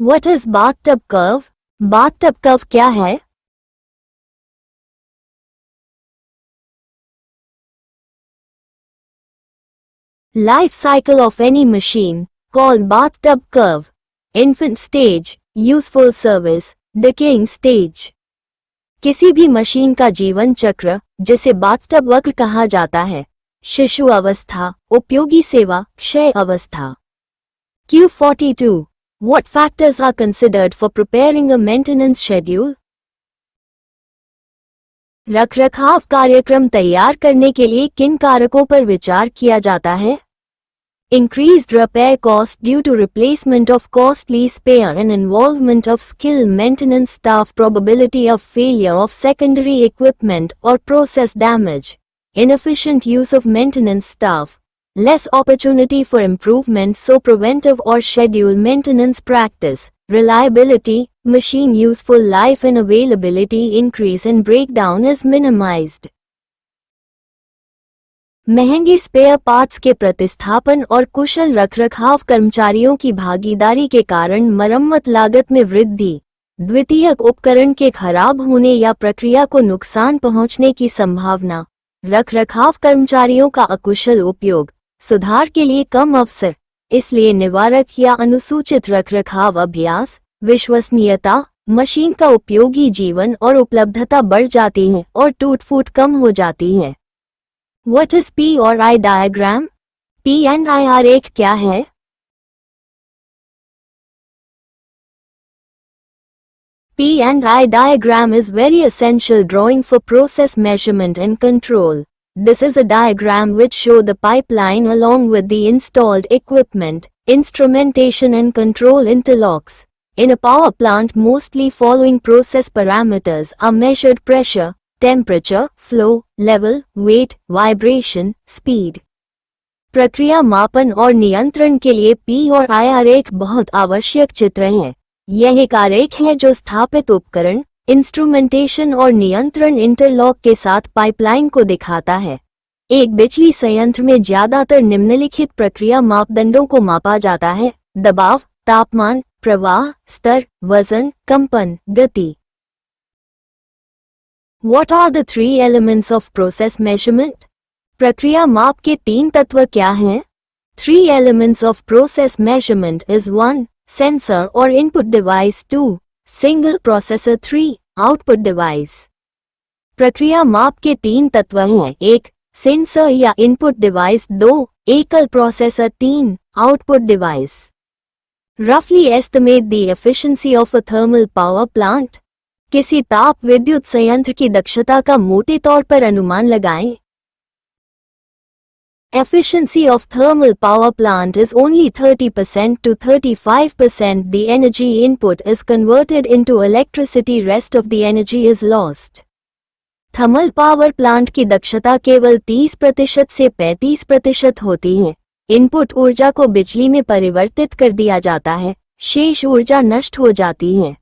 What is bathtub curve? Bathtub curve क्या है? Life cycle of any machine, called bathtub curve. Infant stage, useful service, decaying stage. किसी भी machine का जीवन चक्र, जिसे बाथटब वक्र कहा जाता है, शिशु अवस्था, उपयोगी सेवा, क्षय अवस्था. Q42. What factors are considered for preparing a maintenance schedule? रखरखाव कार्यक्रम तैयार करने के लिए किन कारकों पर विचार किया जाता है? Increased repair cost due to replacement of costly spare and involvement of skilled maintenance staff, probability of failure of secondary equipment or process damage, inefficient use of maintenance staff, less opportunity for improvement, so preventive or schedule maintenance practice, reliability, machine useful life and availability increase and breakdown is minimized. महंगे spare parts के प्रतिस्थापन और कुशल रखरखाव कर्मचारियों की भागीदारी के कारण मरम्मत लागत में वृद्धि, द्वितीयक उपकरण के खराब होने या प्रक्रिया को नुकसान पहुंचने की संभावना, रखरखाव कर्मचारियों का अकुशल उपयोग, सुधार के लिए कम अवसर, इसलिए निवारक या अनुसूचित रखरखाव अभ्यास, विश्वसनीयता, मशीन का उपयोगी जीवन और उपलब्धता बढ़ जाती है और टूट-फूट कम हो जाती है. What is P or I diagram? P and I आरेख क्या है? P and I diagram is very essential drawing for process measurement and control. This is a diagram which show the pipeline along with the installed equipment, instrumentation and control interlocks. In a power plant, mostly following process parameters are measured: pressure, temperature, flow, level, weight, vibration, speed. प्रक्रिया मापन और नियंत्रण के लिए P और I आरेख बहुत आवश्यक चित्र हैं. यह एक आरेख है जो स्थापित उपकरण, इंस्ट्रूमेंटेशन और नियंत्रण इंटरलॉक के साथ पाइपलाइन को दिखाता है. एक बिजली संयंत्र में ज्यादातर निम्नलिखित प्रक्रिया मापदंडों को मापा जाता है: दबाव, तापमान, प्रवाह, स्तर, वजन, कंपन, गति. What are the three elements of process measurement? प्रक्रिया माप के तीन तत्व क्या हैं? Three elements of process measurement is 1. Sensor or input device. 2. Single processor. 3. Output device. प्रक्रिया माप के तीन तत्व हैं: 1. सेंसर या इनपुट डिवाइस, 2. एकल processor, 3. Output device. Roughly estimate the efficiency of a thermal power plant. किसी ताप विद्युत संयंत्र की दक्षता का मोटे तौर पर अनुमान लगाएं. Efficiency of thermal power plant is only 30% to 35%. The energy input is converted into electricity, rest of the energy is lost. Thermal power plant की दक्षता केवल 30% से 35% होती है. इनपुट ऊर्जा को बिजली में परिवर्तित कर दिया जाता है, शेष ऊर्जा नष्ट हो जाती है.